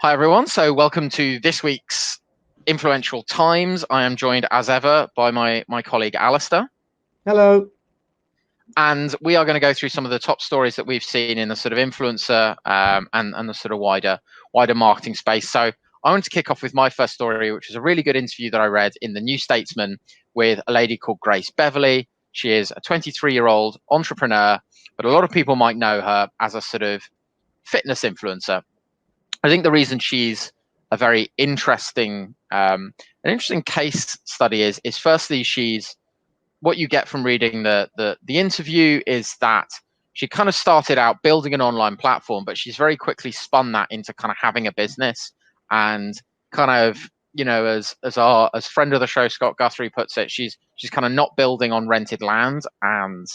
Hi, everyone. So welcome to this week's Influential Times. I am joined, as ever, by my colleague, Alistair. Hello. And we are going to go through some of the top stories that we've seen in the sort of influencer and the sort of wider marketing space. So I want to kick off with my first story, which is a really good interview that I read in the New Statesman with a lady called Grace Beverley. She is a 23-year-old entrepreneur, but a lot of people might know her as a sort of fitness influencer. I think the reason she's a very interesting, an interesting case study is firstly she's what you get from reading the interview is that she kind of started out building an online platform, but she's very quickly spun that into kind of having a business and kind of as friend of the show Scott Guthrie puts it, she's kind of not building on rented land and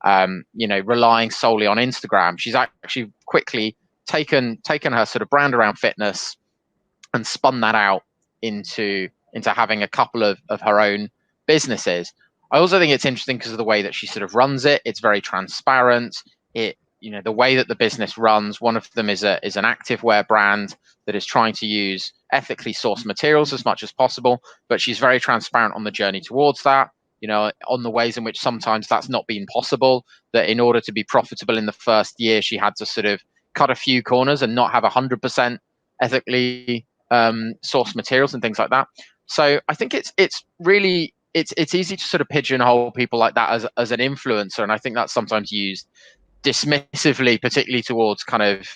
relying solely on Instagram. She's actually quickly taken her sort of brand around fitness and spun that out into having a couple of her own businesses. I also think it's interesting because of the way that she sort of runs it. It's very transparent. The way that the business runs, one of them is an activewear brand that is trying to use ethically sourced materials as much as possible, but she's very transparent on the journey towards that, on the ways in which sometimes that's not been possible, that in order to be profitable in the first year, she had to sort of cut a few corners and not have 100% ethically sourced materials and things like that. So I think it's really easy to sort of pigeonhole people like that as an influencer, and I think that's sometimes used dismissively, particularly towards kind of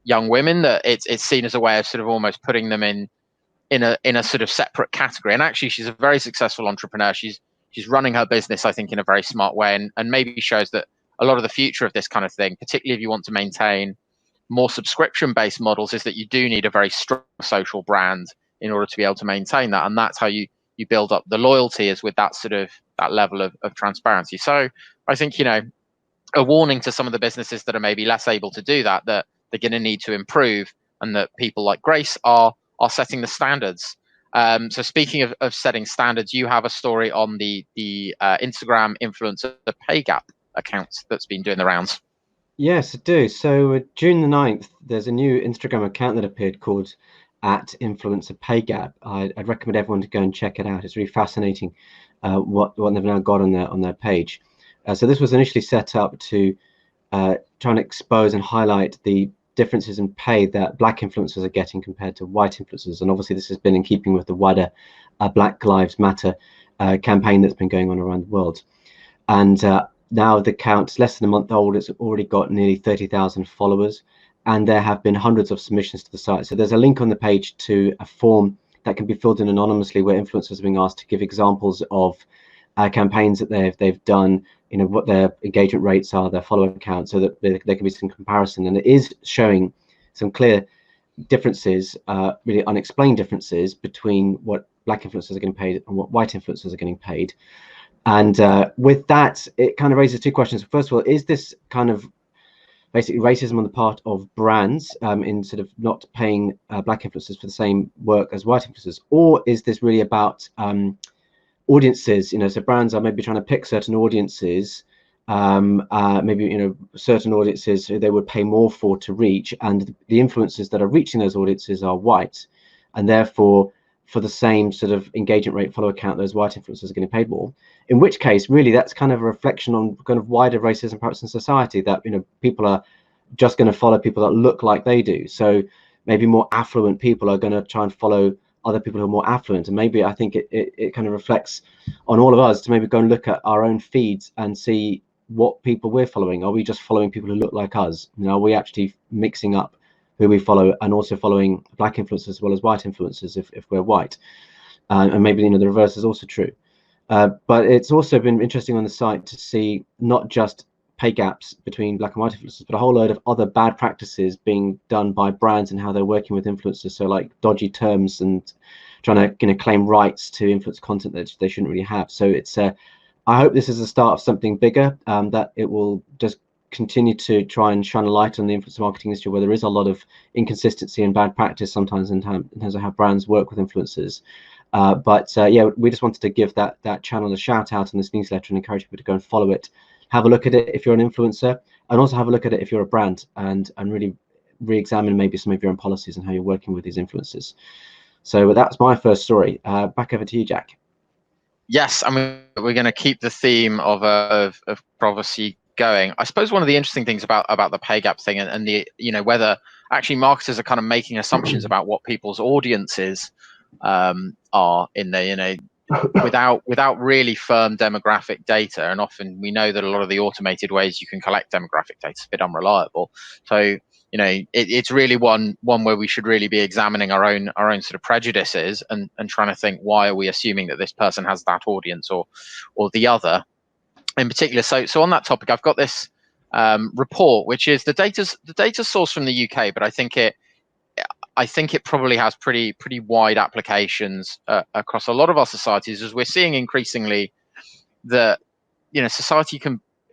young women, that it's seen as a way of sort of almost putting them in a sort of separate category. And actually, she's a very successful entrepreneur. She's running her business, I think, in a very smart way, and maybe shows that a lot of the future of this kind of thing, particularly if you want to maintain more subscription-based models, is that you do need a very strong social brand in order to be able to maintain that, and that's how you build up the loyalty, is with that sort of that level of transparency. So I think a warning to some of the businesses that are maybe less able to do that they're going to need to improve, and that people like Grace are setting the standards. So speaking of setting standards, you have a story on the Instagram influencer pay gap account that's been doing the rounds. Yes, I do. So June the 9th, there's a new Instagram account that appeared called @Influencer Pay Gap. I'd recommend everyone to go and check it out. It's really fascinating what they've now got on their page. So this was initially set up to try and expose and highlight the differences in pay that Black influencers are getting compared to white influencers. And obviously this has been in keeping with the wider Black Lives Matter campaign that's been going on around the world. And now the account's less than a month old. It's already got nearly 30,000 followers, and there have been hundreds of submissions to the site. So there's a link on the page to a form that can be filled in anonymously, where influencers are being asked to give examples of campaigns that they've done, what their engagement rates are, their follower count, so that there can be some comparison. And it is showing some clear differences, really unexplained differences, between what Black influencers are getting paid and what white influencers are getting paid. And with that, it kind of raises two questions. First of all, is this kind of basically racism on the part of brands in sort of not paying Black influencers for the same work as white influencers? Or is this really about audiences? So brands are maybe trying to pick certain audiences, maybe certain audiences who they would pay more for to reach, and the influencers that are reaching those audiences are white, and therefore for the same sort of engagement rate, follower count, those white influencers are getting paid more. In which case, really, that's kind of a reflection on kind of wider racism perhaps in society, that people are just going to follow people that look like they do. So maybe more affluent people are going to try and follow other people who are more affluent. And maybe I think it kind of reflects on all of us to maybe go and look at our own feeds and see what people we're following. Are we just following people who look like us? Are we actually mixing up who we follow, and also following Black influencers as well as white influencers if we're white? And maybe the reverse is also true. But it's also been interesting on the site to see not just pay gaps between Black and white influencers, but a whole load of other bad practices being done by brands and how they're working with influencers. So like dodgy terms and trying to claim rights to influence content that they shouldn't really have. So it's I hope this is the start of something bigger, that it will just continue to try and shine a light on the influencer marketing industry, where there is a lot of inconsistency and bad practice sometimes in terms of how brands work with influencers. But yeah, we just wanted to give that channel a shout out in this newsletter and encourage people to go and follow it. Have a look at it if you're an influencer, and also have a look at it if you're a brand, and really re-examine maybe some of your own policies and how you're working with these influencers. So that's my first story. Back over to you, Jack. Yes, I mean, we're going to keep the theme of privacy going. I suppose one of the interesting things about the pay gap thing and the, you know, whether actually marketers are kind of making assumptions about what people's audiences are in there, you know, without really firm demographic data. And often we know that a lot of the automated ways you can collect demographic data is a bit unreliable. So, you know, it's really one where we should really be examining our own sort of prejudices and trying to think, why are we assuming that this person has that audience or the other in particular. So on that topic, I've got this report, which is the data source from the UK, but I think it probably has pretty wide applications across a lot of our societies, as we're seeing increasingly that, you know, society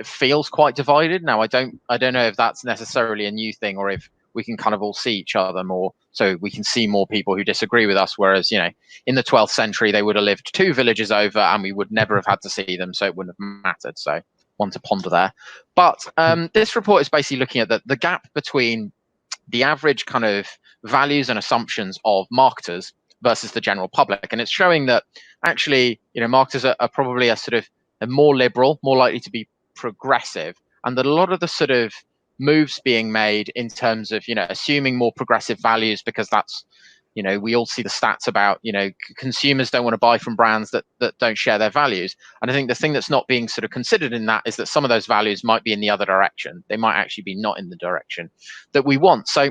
feels quite divided now. I don't know if that's necessarily a new thing, or if we can kind of all see each other more, so we can see more people who disagree with us. Whereas, you know, in the 12th century, they would have lived 2 villages over, and we would never have had to see them, so it wouldn't have mattered. So one to ponder there. But this report is basically looking at the gap between the average kind of values and assumptions of marketers versus the general public, and it's showing that actually, you know, marketers are probably a more liberal, more likely to be progressive, and that a lot of the sort of moves being made in terms of, you know, assuming more progressive values, because that's, you know, we all see the stats about, you know, consumers don't want to buy from brands that don't share their values. And I think the thing that's not being sort of considered in that is that some of those values might be in the other direction. They might actually be not in the direction that we want. So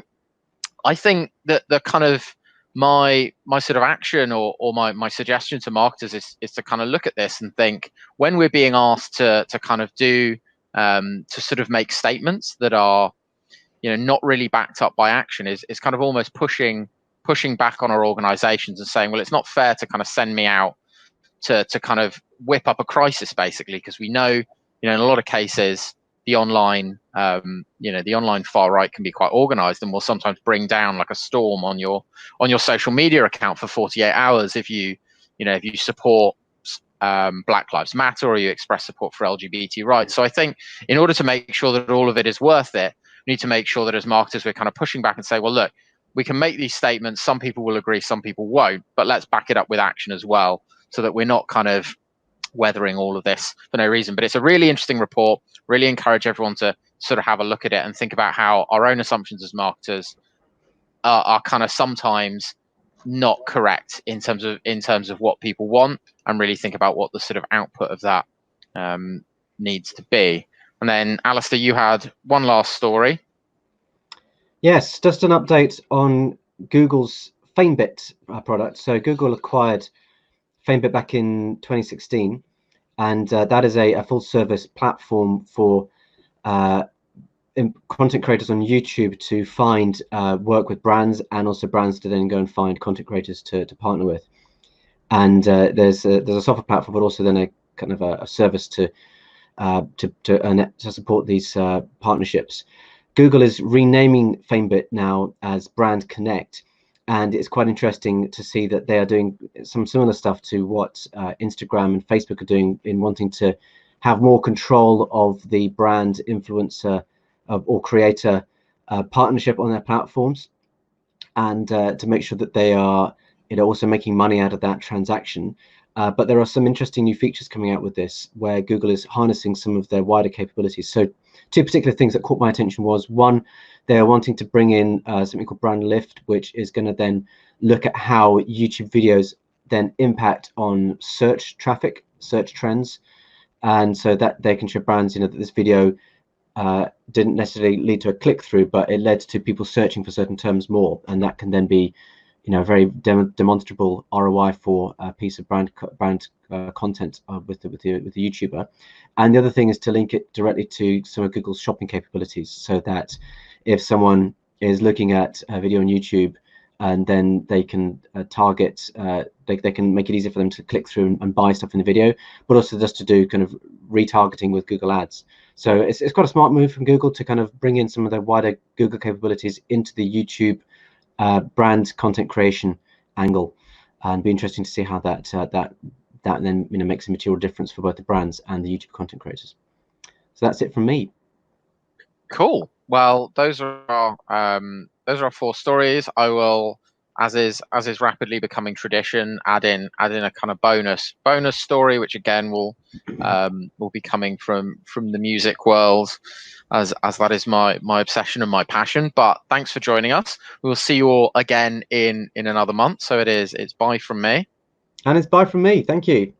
I think that the kind of my sort of action or my suggestion to marketers is to kind of look at this and think, when we're being asked to kind of do to sort of make statements that are, you know, not really backed up by action, is kind of almost pushing back on our organizations and saying, well, it's not fair to kind of send me out to kind of whip up a crisis, basically, because we know, you know, in a lot of cases the online you know, the online far right can be quite organized and will sometimes bring down like a storm on your social media account for 48 hours if you support Black Lives Matter, or you express support for LGBT rights. So I think in order to make sure that all of it is worth it, we need to make sure that as marketers we're kind of pushing back and say, well, look, we can make these statements, some people will agree, some people won't, but let's back it up with action as well, so that we're not kind of weathering all of this for no reason. But it's a really interesting report. Really encourage everyone to sort of have a look at it and think about how our own assumptions as marketers are kind of sometimes not correct in terms of what people want, and really think about what the sort of output of that needs to be. And then, Alistair, you had one last story. Yes, just an update on Google's Famebit product. So Google acquired Famebit back in 2016, and that is a full-service platform for content creators on YouTube to find work with brands, and also brands to then go and find content creators to partner with. And there's a software platform, but also then a kind of a service to support these partnerships. Google is renaming Famebit now as Brand Connect, and it's quite interesting to see that they are doing some similar stuff to what Instagram and Facebook are doing, in wanting to have more control of the brand influencer or creator partnership on their platforms, and to make sure that they are, you know, also making money out of that transaction. But there are some interesting new features coming out with this, where Google is harnessing some of their wider capabilities. So 2 particular things that caught my attention was, one, they're wanting to bring in something called Brand Lift, which is going to then look at how YouTube videos then impact on search traffic, search trends, and so that they can show brands, you know, that this video didn't necessarily lead to a click-through, but it led to people searching for certain terms more, and that can then be, you know, very demonstrable ROI for a piece of brand content with the YouTuber. And the other thing is to link it directly to some of Google's shopping capabilities, so that if someone is looking at a video on YouTube, and then they can target, they can make it easier for them to click through and buy stuff in the video, but also just to do kind of retargeting with Google Ads. So it's quite a smart move from Google to kind of bring in some of the wider Google capabilities into the YouTube brand content creation angle, and be interesting to see how that then, you know, makes a material difference for both the brands and the YouTube content creators. So that's it from me. Cool. Well, those are our four stories. I will, as is rapidly becoming tradition, add in a kind of bonus story, which again will be coming from the music world, as that is my obsession and my passion. But thanks for joining us. We will see you all again in another month. So it's bye from me. And it's bye from me. Thank you.